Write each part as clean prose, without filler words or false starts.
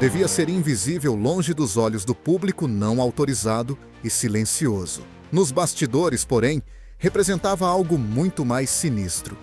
devia ser invisível longe dos olhos do público não autorizado e silencioso. Nos bastidores, porém, representava algo muito mais sinistro.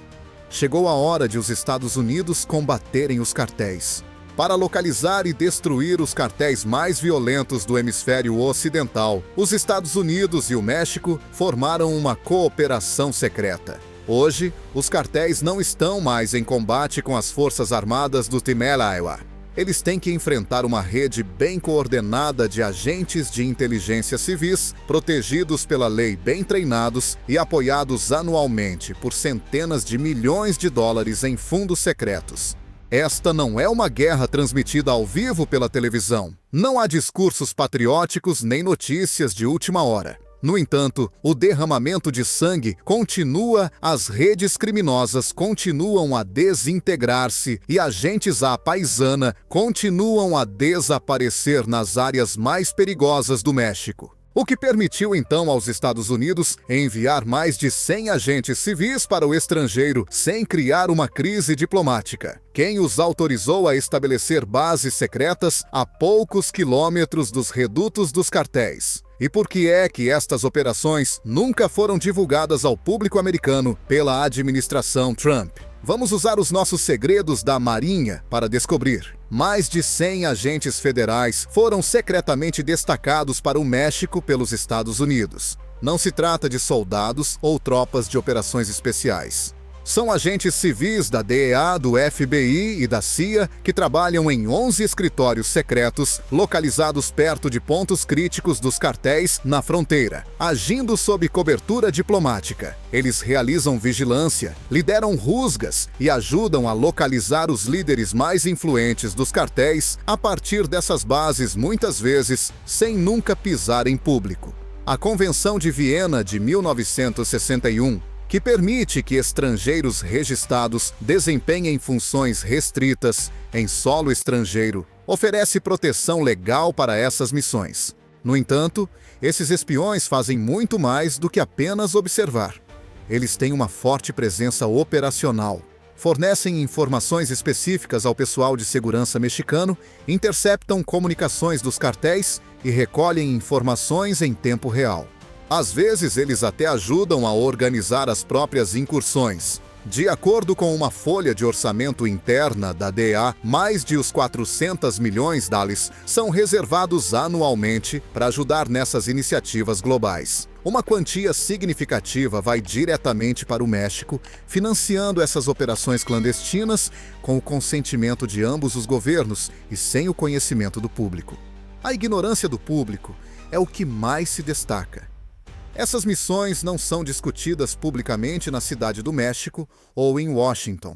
Chegou a hora de os Estados Unidos combaterem os cartéis. Para localizar e destruir os cartéis mais violentos do hemisfério ocidental, os Estados Unidos e o México formaram uma cooperação secreta. Hoje, os cartéis não estão mais em combate com as forças armadas do Timelaiwa. Eles têm que enfrentar uma rede bem coordenada de agentes de inteligência civis, protegidos pela lei, bem treinados e apoiados anualmente por centenas de milhões de dólares em fundos secretos. Esta não é uma guerra transmitida ao vivo pela televisão. Não há discursos patrióticos nem notícias de última hora. No entanto, o derramamento de sangue continua, as redes criminosas continuam a desintegrar-se e agentes à paisana continuam a desaparecer nas áreas mais perigosas do México. O que permitiu então aos Estados Unidos enviar mais de 100 agentes civis para o estrangeiro sem criar uma crise diplomática. Quem os autorizou a estabelecer bases secretas a poucos quilômetros dos redutos dos cartéis? E por que é que estas operações nunca foram divulgadas ao público americano pela administração Trump? Vamos usar os nossos segredos da Marinha para descobrir. Mais de 100 agentes federais foram secretamente destacados para o México pelos Estados Unidos. Não se trata de soldados ou tropas de operações especiais. São agentes civis da DEA, do FBI e da CIA que trabalham em 11 escritórios secretos localizados perto de pontos críticos dos cartéis na fronteira, agindo sob cobertura diplomática. Eles realizam vigilância, lideram rusgas e ajudam a localizar os líderes mais influentes dos cartéis a partir dessas bases, muitas vezes sem nunca pisar em público. A Convenção de Viena de 1961, que permite que estrangeiros registrados desempenhem funções restritas em solo estrangeiro, oferece proteção legal para essas missões. No entanto, esses espiões fazem muito mais do que apenas observar. Eles têm uma forte presença operacional, fornecem informações específicas ao pessoal de segurança mexicano, interceptam comunicações dos cartéis e recolhem informações em tempo real. Às vezes, eles até ajudam a organizar as próprias incursões. De acordo com uma folha de orçamento interna da DEA, mais de os 400 milhões dólares são reservados anualmente para ajudar nessas iniciativas globais. Uma quantia significativa vai diretamente para o México, financiando essas operações clandestinas com o consentimento de ambos os governos e sem o conhecimento do público. A ignorância do público é o que mais se destaca. Essas missões não são discutidas publicamente na Cidade do México ou em Washington.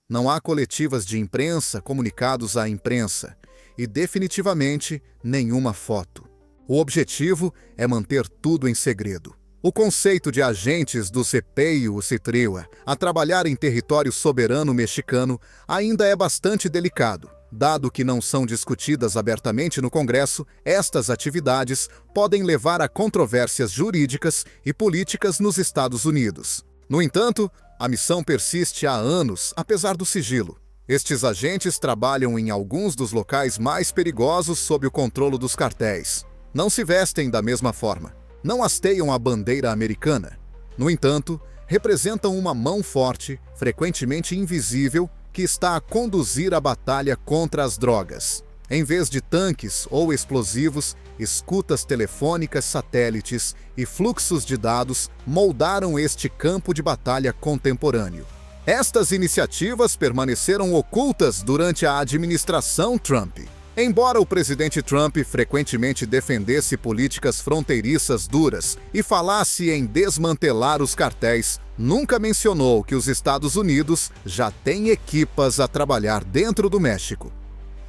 Não há coletivas de imprensa, comunicados à imprensa e, definitivamente, nenhuma foto. O objetivo é manter tudo em segredo. O conceito de agentes do CPI Citriwa a trabalhar em território soberano mexicano ainda é bastante delicado. Dado que não são discutidas abertamente no Congresso, estas atividades podem levar a controvérsias jurídicas e políticas nos Estados Unidos. No entanto, a missão persiste há anos, apesar do sigilo. Estes agentes trabalham em alguns dos locais mais perigosos sob o controle dos cartéis. Não se vestem da mesma forma. Não hasteiam a bandeira americana. No entanto, representam uma mão forte, frequentemente invisível, que está a conduzir a batalha contra as drogas. Em vez de tanques ou explosivos, escutas telefônicas, satélites e fluxos de dados moldaram este campo de batalha contemporâneo. Estas iniciativas permaneceram ocultas durante a administração Trump. Embora o presidente Trump frequentemente defendesse políticas fronteiriças duras e falasse em desmantelar os cartéis, nunca mencionou que os Estados Unidos já têm equipas a trabalhar dentro do México.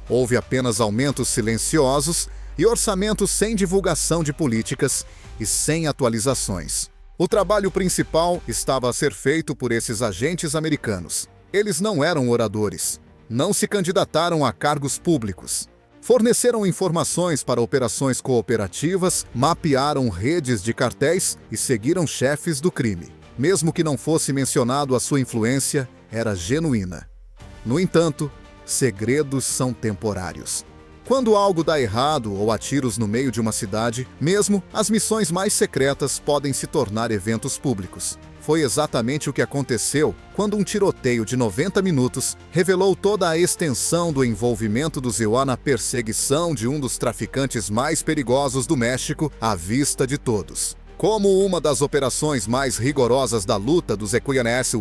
Houve apenas aumentos silenciosos e orçamentos sem divulgação de políticas e sem atualizações. O trabalho principal estava a ser feito por esses agentes americanos. Eles não eram oradores, não se candidataram a cargos públicos. Forneceram informações para operações cooperativas, mapearam redes de cartéis e seguiram chefes do crime. Mesmo que não fosse mencionado, a sua influência era genuína. No entanto, segredos são temporários. Quando algo dá errado ou há tiros no meio de uma cidade, mesmo as missões mais secretas podem se tornar eventos públicos. Foi exatamente o que aconteceu quando um tiroteio de 90 minutos revelou toda a extensão do envolvimento dos EUA na perseguição de um dos traficantes mais perigosos do México à vista de todos. Como uma das operações mais rigorosas da luta dos EQNS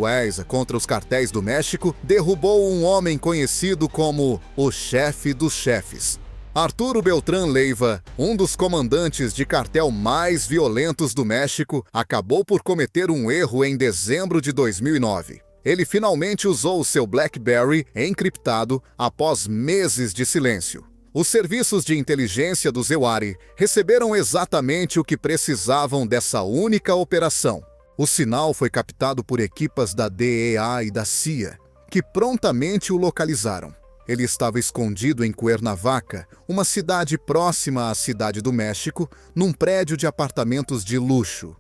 contra os cartéis do México, derrubou um homem conhecido como o chefe dos chefes. Arturo Beltrán Leiva, um dos comandantes de cartel mais violentos do México, acabou por cometer um erro em dezembro de 2009. Ele finalmente usou o seu BlackBerry encriptado após meses de silêncio. Os serviços de inteligência do EUARI receberam exatamente o que precisavam dessa única operação. O sinal foi captado por equipas da DEA e da CIA, que prontamente o localizaram. Ele estava escondido em Cuernavaca, uma cidade próxima à Cidade do México, num prédio de apartamentos de luxo.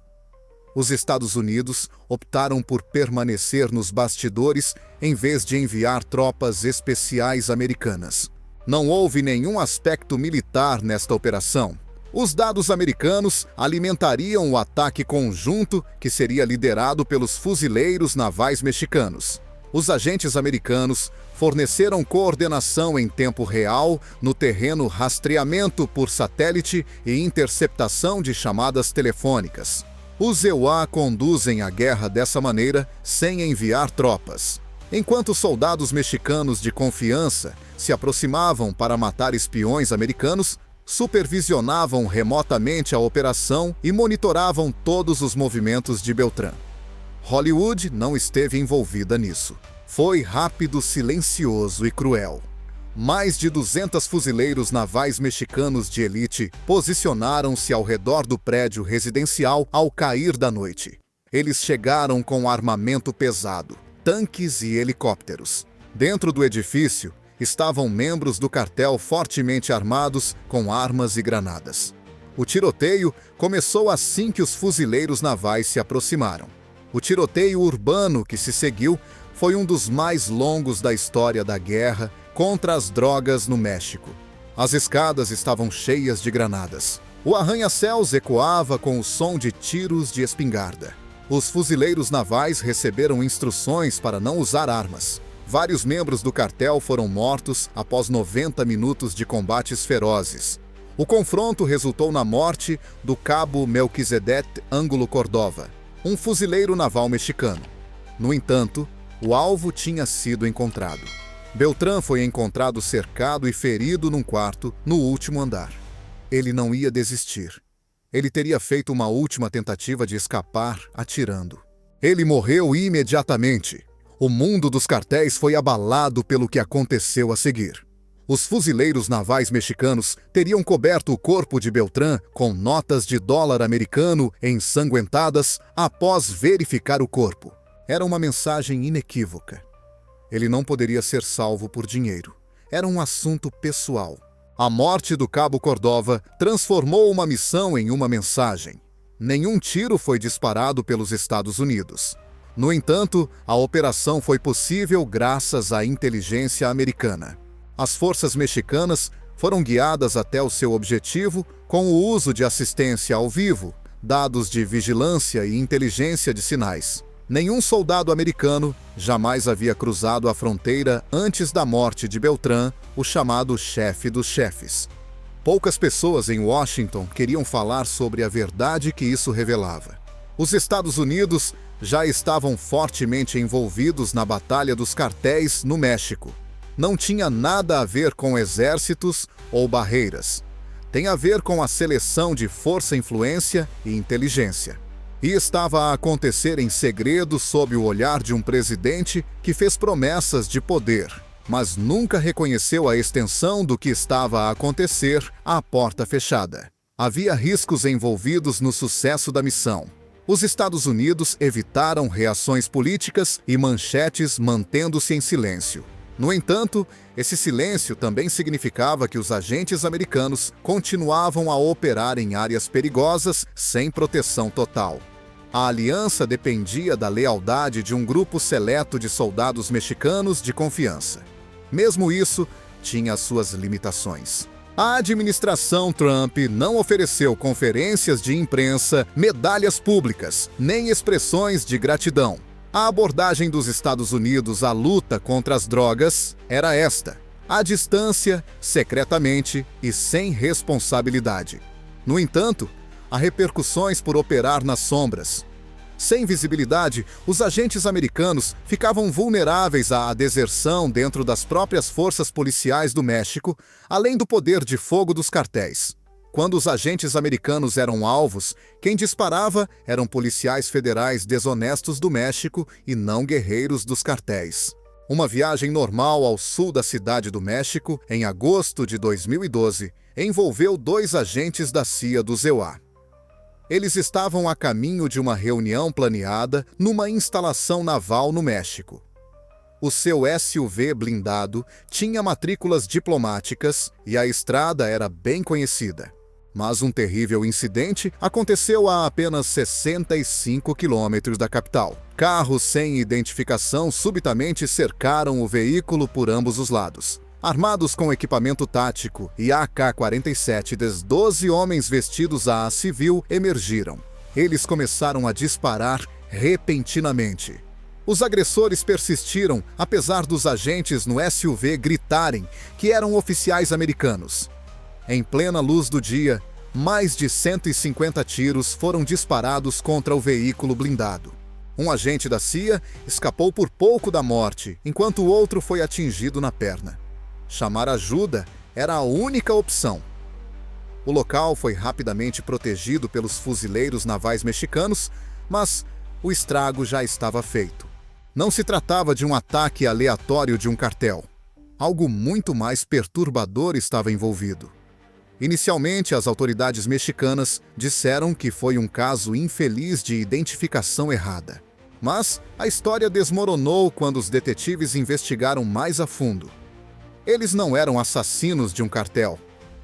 Os Estados Unidos optaram por permanecer nos bastidores em vez de enviar tropas especiais americanas. Não houve nenhum aspecto militar nesta operação. Os dados americanos alimentariam o ataque conjunto que seria liderado pelos fuzileiros navais mexicanos. Os agentes americanos forneceram coordenação em tempo real no terreno, rastreamento por satélite e interceptação de chamadas telefônicas. Os EUA conduzem a guerra dessa maneira sem enviar tropas. Enquanto soldados mexicanos de confiança se aproximavam para matar espiões americanos, supervisionavam remotamente a operação e monitoravam todos os movimentos de Beltrán. Hollywood não esteve envolvida nisso. Foi rápido, silencioso e cruel. Mais de 200 fuzileiros navais mexicanos de elite posicionaram-se ao redor do prédio residencial ao cair da noite. Eles chegaram com armamento pesado, tanques e helicópteros. Dentro do edifício estavam membros do cartel fortemente armados com armas e granadas. O tiroteio começou assim que os fuzileiros navais se aproximaram. O tiroteio urbano que se seguiu foi um dos mais longos da história da guerra contra as drogas no México. As escadas estavam cheias de granadas. O arranha-céus ecoava com o som de tiros de espingarda. Os fuzileiros navais receberam instruções para não usar armas. Vários membros do cartel foram mortos após 90 minutos de combates ferozes. O confronto resultou na morte do cabo Melquisedec Ángulo Cordova, um fuzileiro naval mexicano. No entanto, o alvo tinha sido encontrado. Beltrán foi encontrado cercado e ferido num quarto no último andar. Ele não ia desistir. Ele teria feito uma última tentativa de escapar atirando. Ele morreu imediatamente. O mundo dos cartéis foi abalado pelo que aconteceu a seguir. Os fuzileiros navais mexicanos teriam coberto o corpo de Beltrán com notas de dólar americano ensanguentadas após verificar o corpo. Era uma mensagem inequívoca. Ele não poderia ser salvo por dinheiro. Era um assunto pessoal. A morte do cabo Cordova transformou uma missão em uma mensagem. Nenhum tiro foi disparado pelos Estados Unidos. No entanto, a operação foi possível graças à inteligência americana. As forças mexicanas foram guiadas até o seu objetivo com o uso de assistência ao vivo, dados de vigilância e inteligência de sinais. Nenhum soldado americano jamais havia cruzado a fronteira antes da morte de Beltrán, o chamado chefe dos chefes. Poucas pessoas em Washington queriam falar sobre a verdade que isso revelava. Os Estados Unidos já estavam fortemente envolvidos na batalha dos cartéis no México. Não tinha nada a ver com exércitos ou barreiras. Tem a ver com a seleção de força, influência e inteligência. E estava a acontecer em segredo sob o olhar de um presidente que fez promessas de poder, mas nunca reconheceu a extensão do que estava a acontecer à porta fechada. Havia riscos envolvidos no sucesso da missão. Os Estados Unidos evitaram reações políticas e manchetes mantendo-se em silêncio. No entanto, esse silêncio também significava que os agentes americanos continuavam a operar em áreas perigosas sem proteção total. A aliança dependia da lealdade de um grupo seleto de soldados mexicanos de confiança. Mesmo isso tinha suas limitações. A administração Trump não ofereceu conferências de imprensa, medalhas públicas, nem expressões de gratidão. A abordagem dos Estados Unidos à luta contra as drogas era esta: à distância, secretamente e sem responsabilidade. No entanto, há repercussões por operar nas sombras. Sem visibilidade, os agentes americanos ficavam vulneráveis à deserção dentro das próprias forças policiais do México, além do poder de fogo dos cartéis. Quando os agentes americanos eram alvos, quem disparava eram policiais federais desonestos do México e não guerreiros dos cartéis. Uma viagem normal ao sul da cidade do México, em agosto de 2012, envolveu 2 agentes da CIA do ZEUA. Eles estavam a caminho de uma reunião planeada numa instalação naval no México. O seu SUV blindado tinha matrículas diplomáticas e a estrada era bem conhecida. Mas um terrível incidente aconteceu a apenas 65 quilômetros da capital. Carros sem identificação subitamente cercaram o veículo por ambos os lados. Armados com equipamento tático e AK-47, 12 homens vestidos à civil emergiram. Eles começaram a disparar repentinamente. Os agressores persistiram, apesar dos agentes no SUV gritarem que eram oficiais americanos. Em plena luz do dia, mais de 150 tiros foram disparados contra o veículo blindado. Um agente da CIA escapou por pouco da morte, enquanto o outro foi atingido na perna. Chamar ajuda era a única opção. O local foi rapidamente protegido pelos fuzileiros navais mexicanos, mas o estrago já estava feito. Não se tratava de um ataque aleatório de um cartel. Algo muito mais perturbador estava envolvido. Inicialmente, as autoridades mexicanas disseram que foi um caso infeliz de identificação errada. Mas a história desmoronou quando os detetives investigaram mais a fundo. Eles não eram assassinos de um cartel.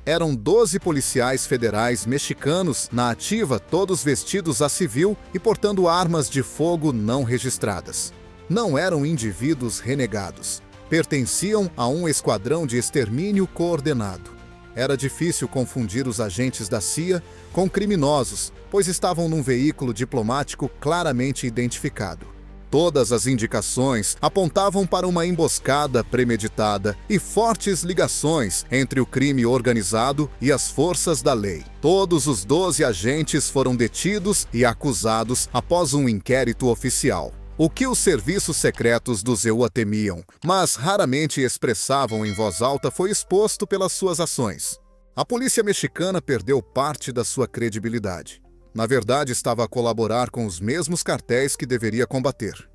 Eram 12 policiais federais mexicanos na ativa, todos vestidos a civil e portando armas de fogo não registradas. Não eram indivíduos renegados. Pertenciam a um esquadrão de extermínio coordenado. Era difícil confundir os agentes da CIA com criminosos, pois estavam num veículo diplomático claramente identificado. Todas as indicações apontavam para uma emboscada premeditada e fortes ligações entre o crime organizado e as forças da lei. Todos os 12 agentes foram detidos e acusados após um inquérito oficial. O que os serviços secretos do ZEUA temiam, mas raramente expressavam em voz alta, foi exposto pelas suas ações. A polícia mexicana perdeu parte da sua credibilidade. Na verdade, estava a colaborar com os mesmos cartéis que deveria combater.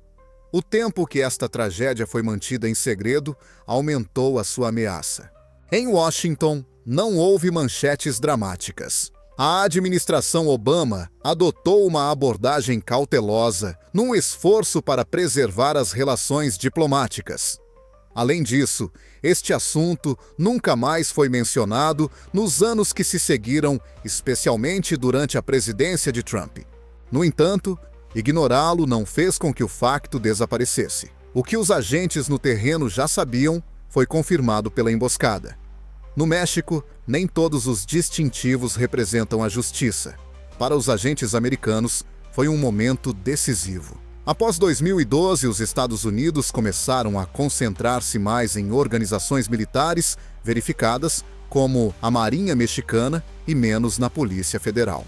O tempo que esta tragédia foi mantida em segredo aumentou a sua ameaça. Em Washington, não houve manchetes dramáticas. A administração Obama adotou uma abordagem cautelosa num esforço para preservar as relações diplomáticas. Além disso, este assunto nunca mais foi mencionado nos anos que se seguiram, especialmente durante a presidência de Trump. No entanto, ignorá-lo não fez com que o facto desaparecesse. O que os agentes no terreno já sabiam foi confirmado pela emboscada. No México, nem todos os distintivos representam a justiça. Para os agentes americanos, foi um momento decisivo. Após 2012, os Estados Unidos começaram a concentrar-se mais em organizações militares verificadas, como a Marinha Mexicana, e menos na Polícia Federal.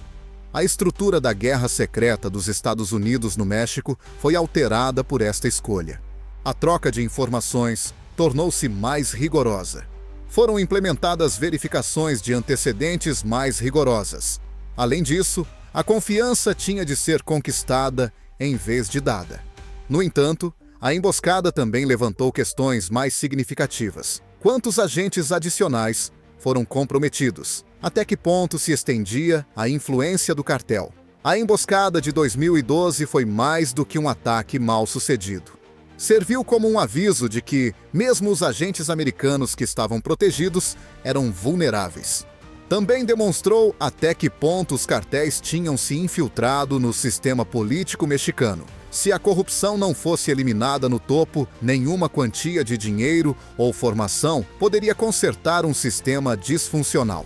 A estrutura da guerra secreta dos Estados Unidos no México foi alterada por esta escolha. A troca de informações tornou-se mais rigorosa. Foram implementadas verificações de antecedentes mais rigorosas. Além disso, a confiança tinha de ser conquistada em vez de dada. No entanto, a emboscada também levantou questões mais significativas. Quantos agentes adicionais foram comprometidos? Até que ponto se estendia a influência do cartel? A emboscada de 2012 foi mais do que um ataque mal sucedido. Serviu como um aviso de que, mesmo os agentes americanos que estavam protegidos, eram vulneráveis. Também demonstrou até que ponto os cartéis tinham se infiltrado no sistema político mexicano. Se a corrupção não fosse eliminada no topo, nenhuma quantia de dinheiro ou formação poderia consertar um sistema disfuncional.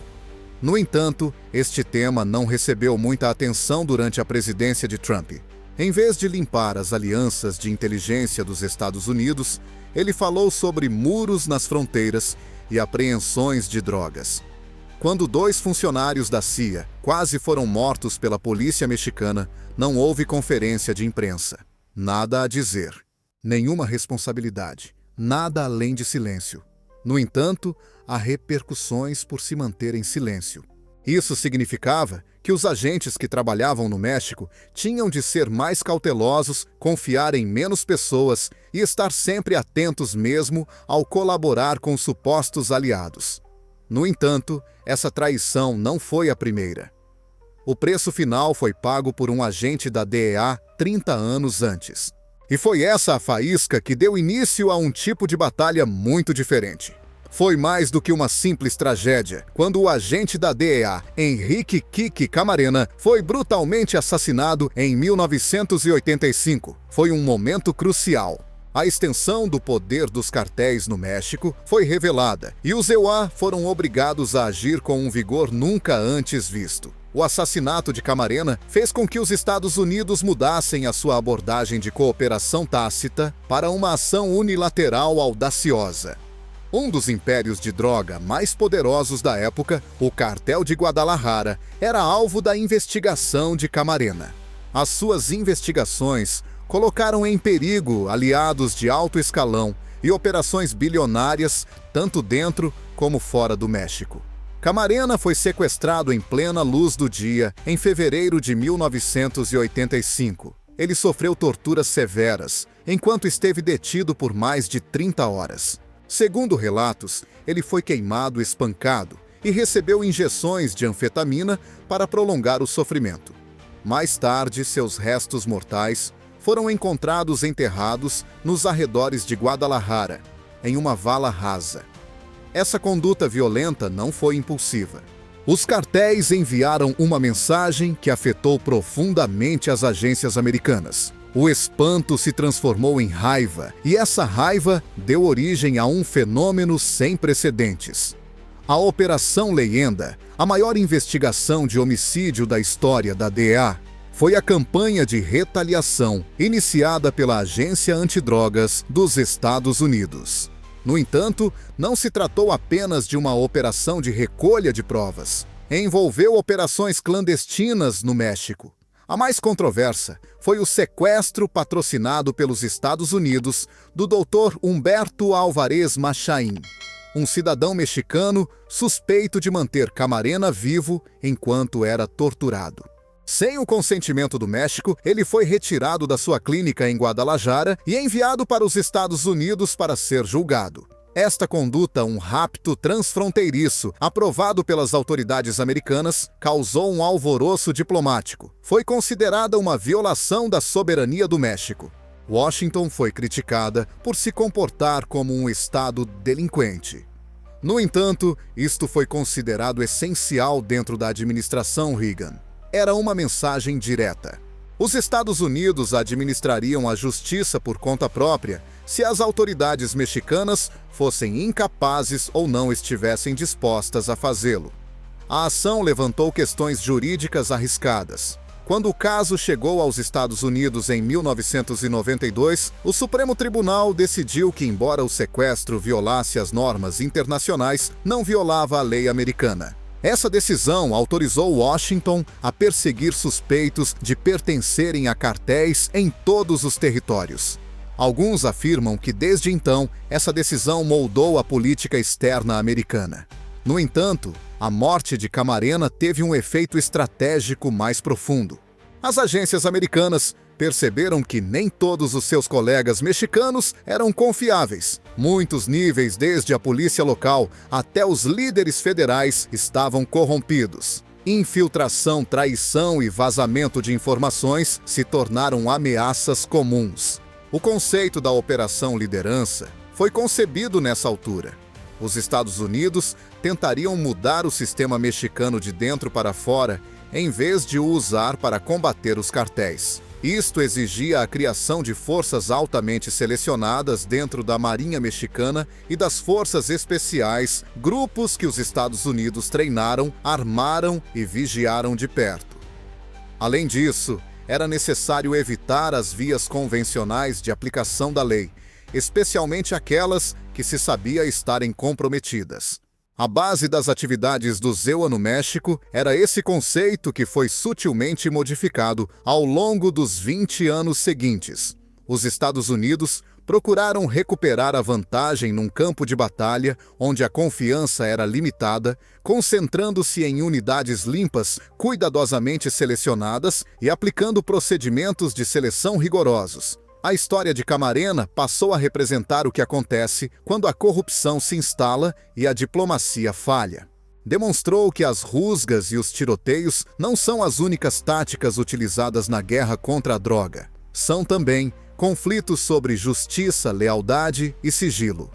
No entanto, este tema não recebeu muita atenção durante a presidência de Trump. Em vez de limpar as alianças de inteligência dos Estados Unidos, ele falou sobre muros nas fronteiras e apreensões de drogas. Quando 2 funcionários da CIA quase foram mortos pela polícia mexicana, não houve conferência de imprensa. Nada a dizer. Nenhuma responsabilidade. Nada além de silêncio. No entanto, há repercussões por se manter em silêncio. Isso significava que os agentes que trabalhavam no México tinham de ser mais cautelosos, confiar em menos pessoas e estar sempre atentos mesmo ao colaborar com supostos aliados. No entanto, essa traição não foi a primeira. O preço final foi pago por um agente da DEA 30 anos antes. E foi essa a faísca que deu início a um tipo de batalha muito diferente. Foi mais do que uma simples tragédia, quando o agente da DEA, Enrique "Kiki" Camarena, foi brutalmente assassinado em 1985. Foi um momento crucial. A extensão do poder dos cartéis no México foi revelada e os EUA foram obrigados a agir com um vigor nunca antes visto. O assassinato de Camarena fez com que os Estados Unidos mudassem a sua abordagem de cooperação tácita para uma ação unilateral audaciosa. Um dos impérios de droga mais poderosos da época, o Cartel de Guadalajara, era alvo da investigação de Camarena. As suas investigações colocaram em perigo aliados de alto escalão e operações bilionárias, tanto dentro como fora do México. Camarena foi sequestrado em plena luz do dia em fevereiro de 1985. Ele sofreu torturas severas, enquanto esteve detido por mais de 30 horas. Segundo relatos, ele foi queimado, espancado e recebeu injeções de anfetamina para prolongar o sofrimento. Mais tarde, seus restos mortais foram encontrados enterrados nos arredores de Guadalajara, em uma vala rasa. Essa conduta violenta não foi impulsiva. Os cartéis enviaram uma mensagem que afetou profundamente as agências americanas. O espanto se transformou em raiva, e essa raiva deu origem a um fenômeno sem precedentes. A Operação Leyenda, a maior investigação de homicídio da história da DEA, foi a campanha de retaliação iniciada pela Agência Antidrogas dos Estados Unidos. No entanto, não se tratou apenas de uma operação de recolha de provas. Envolveu operações clandestinas no México. A mais controversa foi o sequestro patrocinado pelos Estados Unidos do Dr. Humberto Álvarez Machain, um cidadão mexicano suspeito de manter Camarena vivo enquanto era torturado. Sem o consentimento do México, ele foi retirado da sua clínica em Guadalajara e enviado para os Estados Unidos para ser julgado. Esta conduta, um rapto transfronteiriço, aprovado pelas autoridades americanas, causou um alvoroço diplomático. Foi considerada uma violação da soberania do México. Washington foi criticada por se comportar como um estado delinquente. No entanto, isto foi considerado essencial dentro da administração Reagan. Era uma mensagem direta. Os Estados Unidos administrariam a justiça por conta própria se as autoridades mexicanas fossem incapazes ou não estivessem dispostas a fazê-lo. A ação levantou questões jurídicas arriscadas. Quando o caso chegou aos Estados Unidos em 1992, o Supremo Tribunal decidiu que, embora o sequestro violasse as normas internacionais, não violava a lei americana. Essa decisão autorizou Washington a perseguir suspeitos de pertencerem a cartéis em todos os territórios. Alguns afirmam que, desde então, essa decisão moldou a política externa americana. No entanto, a morte de Camarena teve um efeito estratégico mais profundo. As agências americanas perceberam que nem todos os seus colegas mexicanos eram confiáveis. Muitos níveis, desde a polícia local até os líderes federais, estavam corrompidos. Infiltração, traição e vazamento de informações se tornaram ameaças comuns. O conceito da Operação Liderança foi concebido nessa altura. Os Estados Unidos tentariam mudar o sistema mexicano de dentro para fora, em vez de o usar para combater os cartéis. Isto exigia a criação de forças altamente selecionadas dentro da Marinha Mexicana e das Forças Especiais, grupos que os Estados Unidos treinaram, armaram e vigiaram de perto. Além disso, era necessário evitar as vias convencionais de aplicação da lei, especialmente aquelas que se sabia estarem comprometidas. A base das atividades do ZEUA no México era esse conceito que foi sutilmente modificado ao longo dos 20 anos seguintes. Os Estados Unidos procuraram recuperar a vantagem num campo de batalha onde a confiança era limitada, concentrando-se em unidades limpas, cuidadosamente selecionadas e aplicando procedimentos de seleção rigorosos. A história de Camarena passou a representar o que acontece quando a corrupção se instala e a diplomacia falha. Demonstrou que as rusgas e os tiroteios não são as únicas táticas utilizadas na guerra contra a droga. São também conflitos sobre justiça, lealdade e sigilo.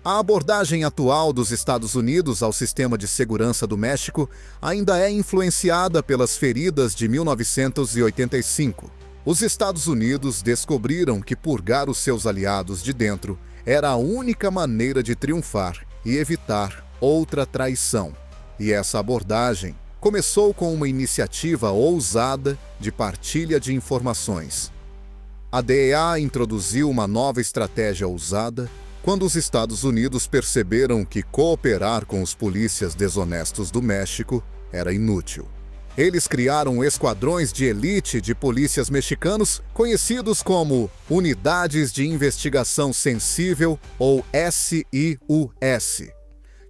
A abordagem atual dos Estados Unidos ao sistema de segurança do México ainda é influenciada pelas feridas de 1985. Os Estados Unidos descobriram que purgar os seus aliados de dentro era a única maneira de triunfar e evitar outra traição. E essa abordagem começou com uma iniciativa ousada de partilha de informações. A DEA introduziu uma nova estratégia ousada quando os Estados Unidos perceberam que cooperar com os polícias desonestos do México era inútil. Eles criaram esquadrões de elite de polícias mexicanos, conhecidos como Unidades de Investigação Sensível, ou SIUS,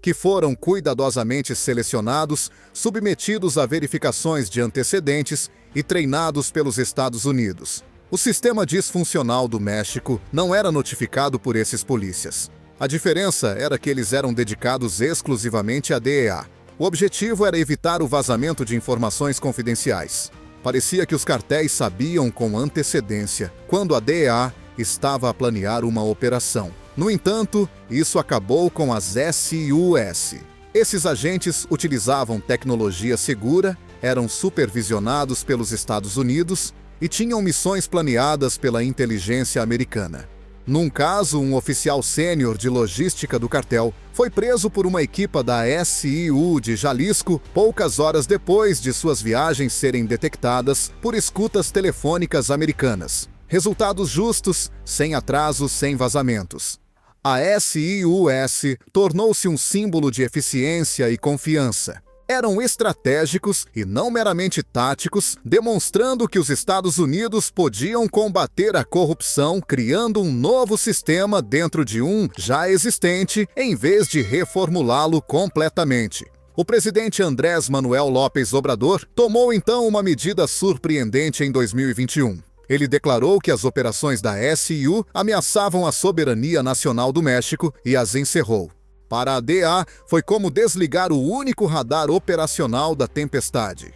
que foram cuidadosamente selecionados, submetidos a verificações de antecedentes e treinados pelos Estados Unidos. O sistema disfuncional do México não era notificado por esses polícias. A diferença era que eles eram dedicados exclusivamente à DEA. O objetivo era evitar o vazamento de informações confidenciais. Parecia que os cartéis sabiam com antecedência quando a DEA estava a planear uma operação. No entanto, isso acabou com as SIUS. Esses agentes utilizavam tecnologia segura, eram supervisionados pelos Estados Unidos e tinham missões planeadas pela inteligência americana. Num caso, um oficial sênior de logística do cartel foi preso por uma equipa da SIU de Jalisco poucas horas depois de suas viagens serem detectadas por escutas telefônicas americanas. Resultados justos, sem atrasos, sem vazamentos. A SIUS tornou-se um símbolo de eficiência e confiança. Eram estratégicos e não meramente táticos, demonstrando que os Estados Unidos podiam combater a corrupção criando um novo sistema dentro de um já existente, em vez de reformulá-lo completamente. O presidente Andrés Manuel López Obrador tomou então uma medida surpreendente em 2021. Ele declarou que as operações da SIU ameaçavam a soberania nacional do México e as encerrou. Para a DEA, foi como desligar o único radar operacional da tempestade.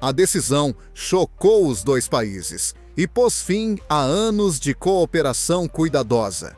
A decisão chocou os dois países e pôs fim a anos de cooperação cuidadosa.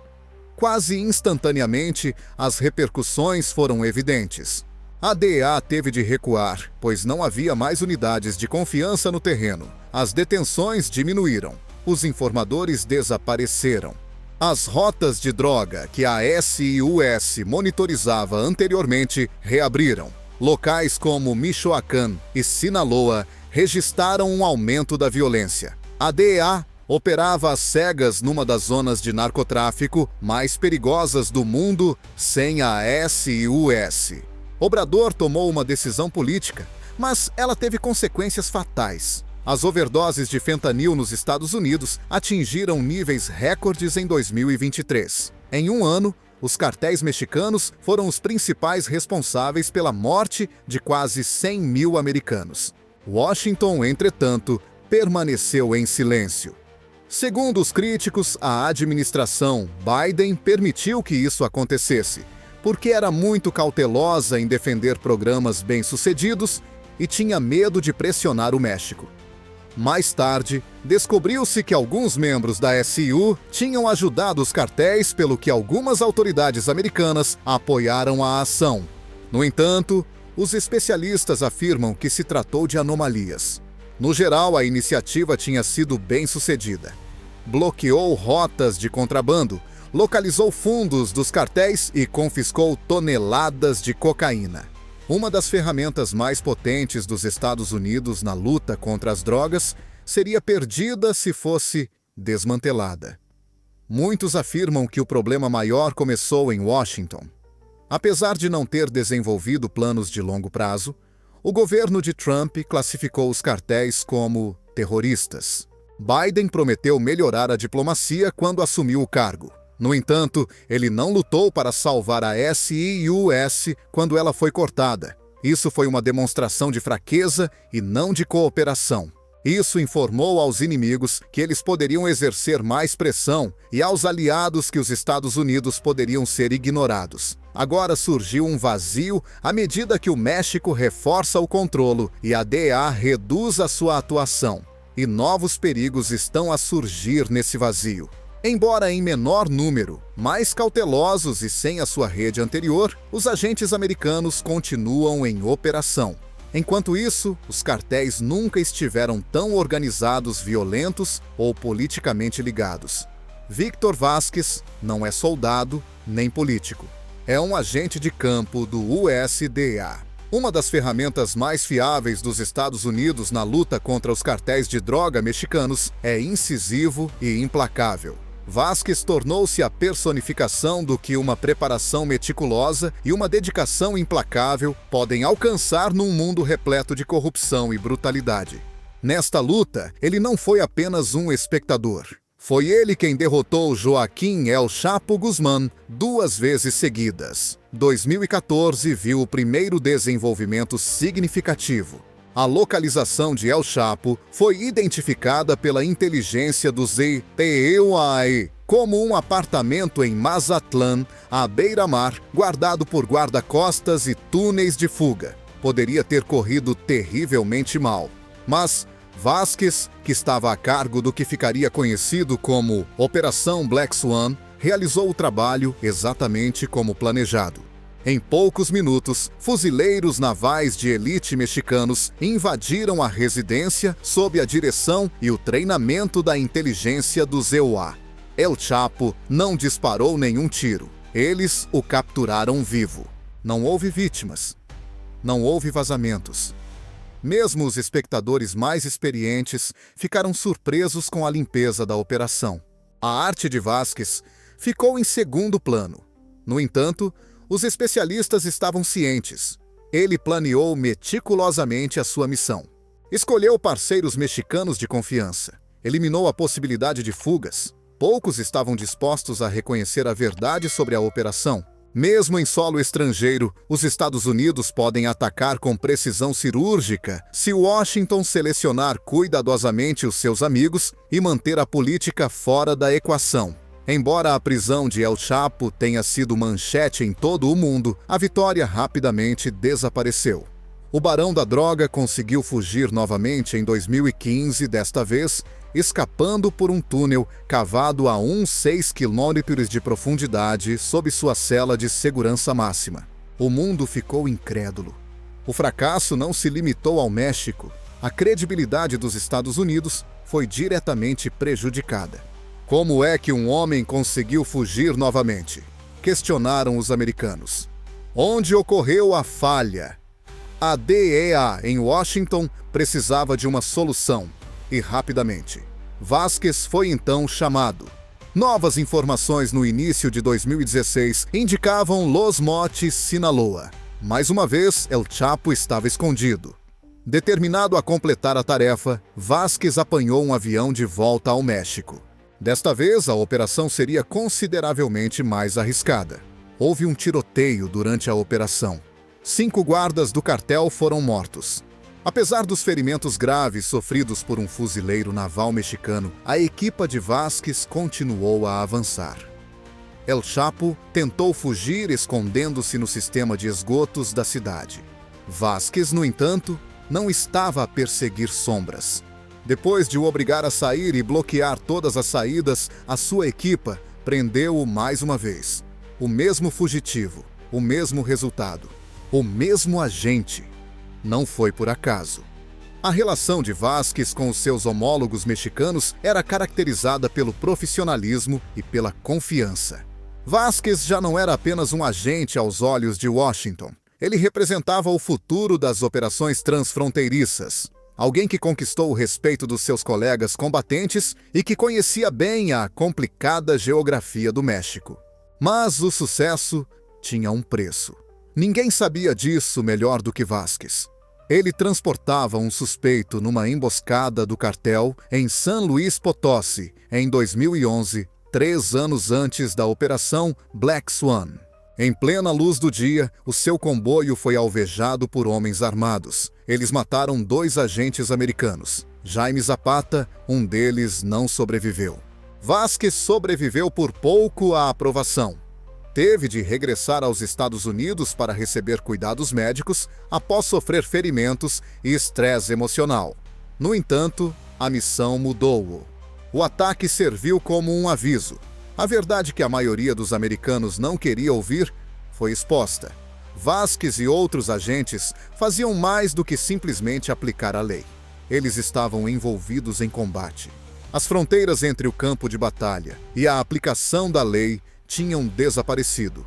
Quase instantaneamente, as repercussões foram evidentes. A DEA teve de recuar, pois não havia mais unidades de confiança no terreno. As detenções diminuíram. Os informadores desapareceram. As rotas de droga que a SIUS monitorizava anteriormente reabriram. Locais como Michoacán e Sinaloa registraram um aumento da violência. A DEA operava às cegas numa das zonas de narcotráfico mais perigosas do mundo sem a SIUS. Obrador tomou uma decisão política, mas ela teve consequências fatais. As overdoses de fentanil nos Estados Unidos atingiram níveis recordes em 2023. Em um ano, os cartéis mexicanos foram os principais responsáveis pela morte de quase 100 mil americanos. Washington, entretanto, permaneceu em silêncio. Segundo os críticos, a administração Biden permitiu que isso acontecesse, porque era muito cautelosa em defender programas bem-sucedidos e tinha medo de pressionar o México. Mais tarde, descobriu-se que alguns membros da SIU tinham ajudado os cartéis, pelo que algumas autoridades americanas apoiaram a ação. No entanto, os especialistas afirmam que se tratou de anomalias. No geral, a iniciativa tinha sido bem-sucedida. Bloqueou rotas de contrabando, localizou fundos dos cartéis e confiscou toneladas de cocaína. Uma das ferramentas mais potentes dos Estados Unidos na luta contra as drogas seria perdida se fosse desmantelada. Muitos afirmam que o problema maior começou em Washington. Apesar de não ter desenvolvido planos de longo prazo, o governo de Trump classificou os cartéis como terroristas. Biden prometeu melhorar a diplomacia quando assumiu o cargo. No entanto, ele não lutou para salvar a SIUS quando ela foi cortada. Isso foi uma demonstração de fraqueza e não de cooperação. Isso informou aos inimigos que eles poderiam exercer mais pressão e aos aliados que os Estados Unidos poderiam ser ignorados. Agora surgiu um vazio à medida que o México reforça o controle e a DEA reduz a sua atuação. E novos perigos estão a surgir nesse vazio. Embora em menor número, mais cautelosos e sem a sua rede anterior, os agentes americanos continuam em operação. Enquanto isso, os cartéis nunca estiveram tão organizados, violentos ou politicamente ligados. Victor Vázquez não é soldado nem político. É um agente de campo do USDA. Uma das ferramentas mais fiáveis dos Estados Unidos na luta contra os cartéis de droga mexicanos é incisivo e implacável. Vázquez tornou-se a personificação do que uma preparação meticulosa e uma dedicação implacável podem alcançar num mundo repleto de corrupção e brutalidade. Nesta luta, ele não foi apenas um espectador. Foi ele quem derrotou Joaquim El Chapo Guzmán 2 vezes seguidas. 2014 viu o primeiro desenvolvimento significativo. A localização de El Chapo foi identificada pela inteligência do ZTEUAE como um apartamento em Mazatlán, à beira-mar, guardado por guarda-costas e túneis de fuga. Poderia ter corrido terrivelmente mal. Mas Vázquez, que estava a cargo do que ficaria conhecido como Operação Black Swan, realizou o trabalho exatamente como planejado. Em poucos minutos, fuzileiros navais de elite mexicanos invadiram a residência sob a direção e o treinamento da inteligência do ZEUA. El Chapo não disparou nenhum tiro. Eles o capturaram vivo. Não houve vítimas. Não houve vazamentos. Mesmo os espectadores mais experientes ficaram surpresos com a limpeza da operação. A arte de Vázquez ficou em segundo plano. No entanto, os especialistas estavam cientes. Ele planeou meticulosamente a sua missão. Escolheu parceiros mexicanos de confiança. Eliminou a possibilidade de fugas. Poucos estavam dispostos a reconhecer a verdade sobre a operação. Mesmo em solo estrangeiro, os Estados Unidos podem atacar com precisão cirúrgica se Washington selecionar cuidadosamente os seus amigos e manter a política fora da equação. Embora a prisão de El Chapo tenha sido manchete em todo o mundo, a vitória rapidamente desapareceu. O barão da droga conseguiu fugir novamente em 2015, desta vez escapando por um túnel cavado a uns 6 quilômetros de profundidade sob sua cela de segurança máxima. O mundo ficou incrédulo. O fracasso não se limitou ao México. A credibilidade dos Estados Unidos foi diretamente prejudicada. Como é que um homem conseguiu fugir novamente? Questionaram os americanos. Onde ocorreu a falha? A DEA em Washington precisava de uma solução, e rapidamente. Vázquez foi então chamado. Novas informações no início de 2016 indicavam Los Mochis, Sinaloa. Mais uma vez, El Chapo estava escondido. Determinado a completar a tarefa, Vázquez apanhou um avião de volta ao México. Desta vez, a operação seria consideravelmente mais arriscada. Houve um tiroteio durante a operação. 5 guardas do cartel foram mortos. Apesar dos ferimentos graves sofridos por um fuzileiro naval mexicano, a equipa de Vázquez continuou a avançar. El Chapo tentou fugir escondendo-se no sistema de esgotos da cidade. Vázquez, no entanto, não estava a perseguir sombras. Depois de o obrigar a sair e bloquear todas as saídas, a sua equipa prendeu-o mais uma vez. O mesmo fugitivo, o mesmo resultado, o mesmo agente. Não foi por acaso. A relação de Vázquez com os seus homólogos mexicanos era caracterizada pelo profissionalismo e pela confiança. Vázquez já não era apenas um agente aos olhos de Washington. Ele representava o futuro das operações transfronteiriças. Alguém que conquistou o respeito dos seus colegas combatentes e que conhecia bem a complicada geografia do México. Mas o sucesso tinha um preço. Ninguém sabia disso melhor do que Vázquez. Ele transportava um suspeito numa emboscada do cartel em San Luis Potosí, em 2011, 3 anos antes da Operação Black Swan. Em plena luz do dia, o seu comboio foi alvejado por homens armados. Eles mataram 2 agentes americanos. Jaime Zapata, um deles, não sobreviveu. Vázquez sobreviveu por pouco à aprovação. Teve de regressar aos Estados Unidos para receber cuidados médicos após sofrer ferimentos e estresse emocional. No entanto, a missão mudou-o. O ataque serviu como um aviso. A verdade que a maioria dos americanos não queria ouvir foi exposta. Vázquez e outros agentes faziam mais do que simplesmente aplicar a lei. Eles estavam envolvidos em combate. As fronteiras entre o campo de batalha e a aplicação da lei tinham desaparecido.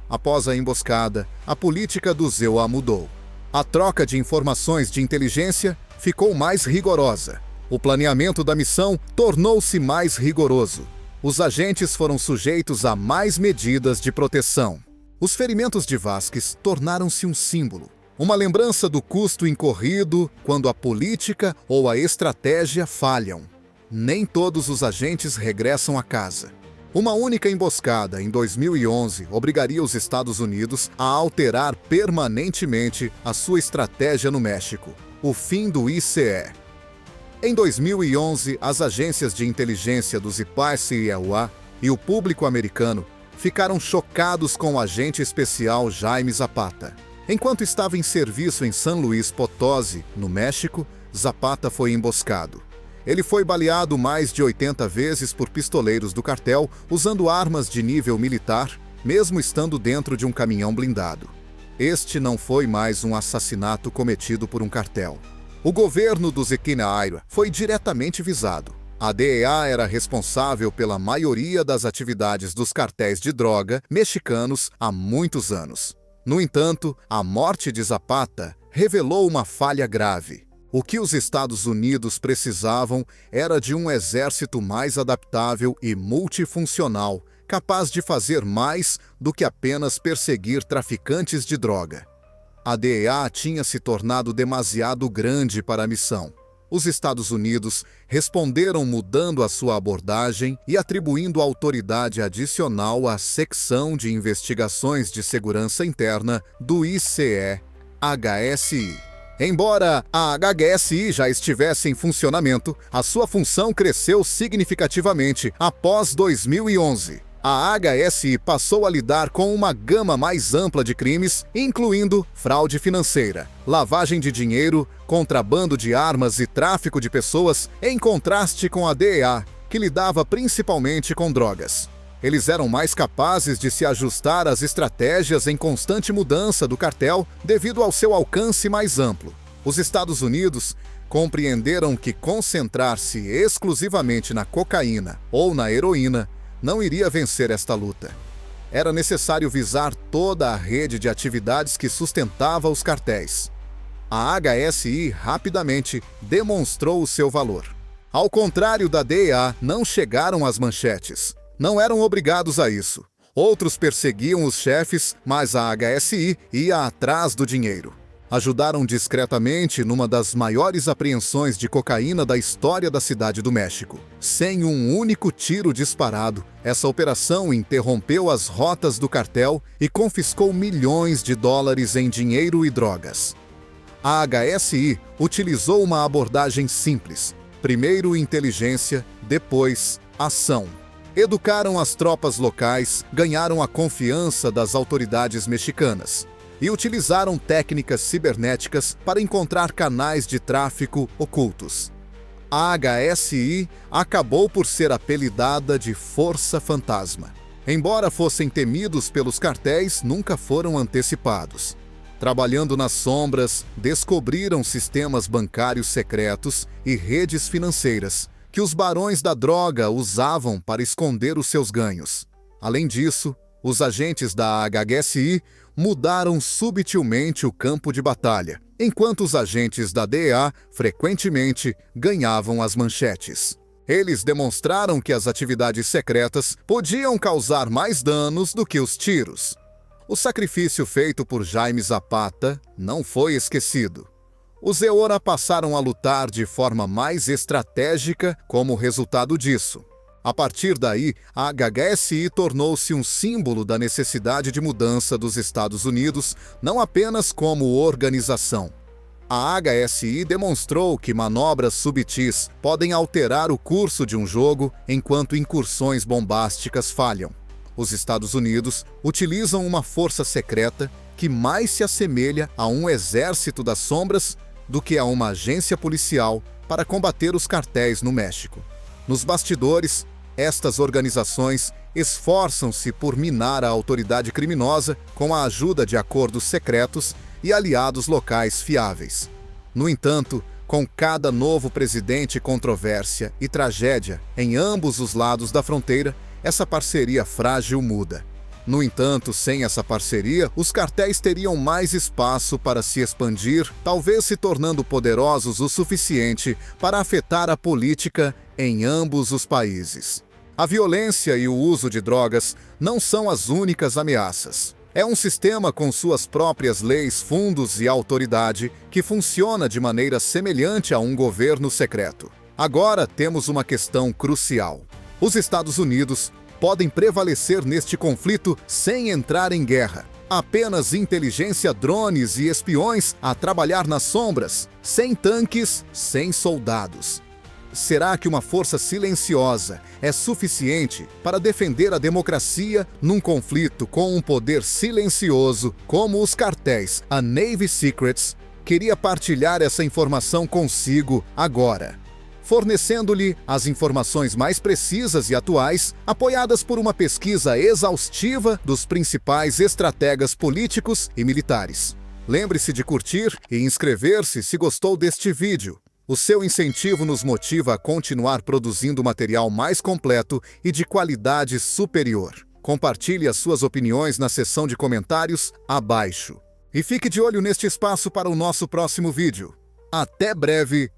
Após a emboscada, a política do ZEUA mudou. A troca de informações de inteligência ficou mais rigorosa. O planeamento da missão tornou-se mais rigoroso. Os agentes foram sujeitos a mais medidas de proteção. Os ferimentos de Vázquez tornaram-se um símbolo, uma lembrança do custo incorrido quando a política ou a estratégia falham. Nem todos os agentes regressam a casa. Uma única emboscada em 2011 obrigaria os Estados Unidos a alterar permanentemente a sua estratégia no México, o fim do ICE. Em 2011, as agências de inteligência do IPACE e EUA e o público americano ficaram chocados com o agente especial Jaime Zapata. Enquanto estava em serviço em San Luis Potosí, no México, Zapata foi emboscado. Ele foi baleado mais de 80 vezes por pistoleiros do cartel usando armas de nível militar, mesmo estando dentro de um caminhão blindado. Este não foi mais um assassinato cometido por um cartel. O governo do Zequinha Ayra foi diretamente visado. A DEA era responsável pela maioria das atividades dos cartéis de droga mexicanos há muitos anos. No entanto, a morte de Zapata revelou uma falha grave. O que os Estados Unidos precisavam era de um exército mais adaptável e multifuncional, capaz de fazer mais do que apenas perseguir traficantes de droga. A DEA tinha se tornado demasiado grande para a missão. Os Estados Unidos responderam mudando a sua abordagem e atribuindo autoridade adicional à Secção de Investigações de Segurança Interna do ICE-HSI. Embora a HSI já estivesse em funcionamento, a sua função cresceu significativamente após 2011. A HSI passou a lidar com uma gama mais ampla de crimes, incluindo fraude financeira, lavagem de dinheiro, contrabando de armas e tráfico de pessoas, em contraste com a DEA, que lidava principalmente com drogas. Eles eram mais capazes de se ajustar às estratégias em constante mudança do cartel devido ao seu alcance mais amplo. Os Estados Unidos compreenderam que concentrar-se exclusivamente na cocaína ou na heroína não iria vencer esta luta. Era necessário visar toda a rede de atividades que sustentava os cartéis. A HSI rapidamente demonstrou o seu valor. Ao contrário da DEA, não chegaram às manchetes. Não eram obrigados a isso. Outros perseguiam os chefes, mas a HSI ia atrás do dinheiro. Ajudaram discretamente numa das maiores apreensões de cocaína da história da Cidade do México. Sem um único tiro disparado, essa operação interrompeu as rotas do cartel e confiscou milhões de dólares em dinheiro e drogas. A HSI utilizou uma abordagem simples. Primeiro inteligência, depois ação. Educaram as tropas locais, ganharam a confiança das autoridades mexicanas e utilizaram técnicas cibernéticas para encontrar canais de tráfico ocultos. A HSI acabou por ser apelidada de Força Fantasma. Embora fossem temidos pelos cartéis, nunca foram antecipados. Trabalhando nas sombras, descobriram sistemas bancários secretos e redes financeiras que os barões da droga usavam para esconder os seus ganhos. Além disso, os agentes da HSI mudaram subtilmente o campo de batalha, enquanto os agentes da DEA frequentemente ganhavam as manchetes. Eles demonstraram que as atividades secretas podiam causar mais danos do que os tiros. O sacrifício feito por Jaime Zapata não foi esquecido. Os Eora passaram a lutar de forma mais estratégica como resultado disso. A partir daí, a HSI tornou-se um símbolo da necessidade de mudança dos Estados Unidos, não apenas como organização. A HSI demonstrou que manobras subtis podem alterar o curso de um jogo enquanto incursões bombásticas falham. Os Estados Unidos utilizam uma força secreta que mais se assemelha a um exército das sombras do que a uma agência policial para combater os cartéis no México. Nos bastidores, estas organizações esforçam-se por minar a autoridade criminosa com a ajuda de acordos secretos e aliados locais fiáveis. No entanto, com cada novo presidente, controvérsia e tragédia em ambos os lados da fronteira, essa parceria frágil muda. No entanto, sem essa parceria, os cartéis teriam mais espaço para se expandir, talvez se tornando poderosos o suficiente para afetar a política em ambos os países. A violência e o uso de drogas não são as únicas ameaças. É um sistema com suas próprias leis, fundos e autoridade que funciona de maneira semelhante a um governo secreto. Agora temos uma questão crucial. Os Estados Unidos podem prevalecer neste conflito sem entrar em guerra. Apenas inteligência, drones e espiões a trabalhar nas sombras, sem tanques, sem soldados. Será que uma força silenciosa é suficiente para defender a democracia num conflito com um poder silencioso como os cartéis? A Navy Secrets queria partilhar essa informação consigo agora, fornecendo-lhe as informações mais precisas e atuais, apoiadas por uma pesquisa exaustiva dos principais estrategas políticos e militares. Lembre-se de curtir e inscrever-se se gostou deste vídeo. O seu incentivo nos motiva a continuar produzindo material mais completo e de qualidade superior. Compartilhe as suas opiniões na seção de comentários abaixo. E fique de olho neste espaço para o nosso próximo vídeo. Até breve!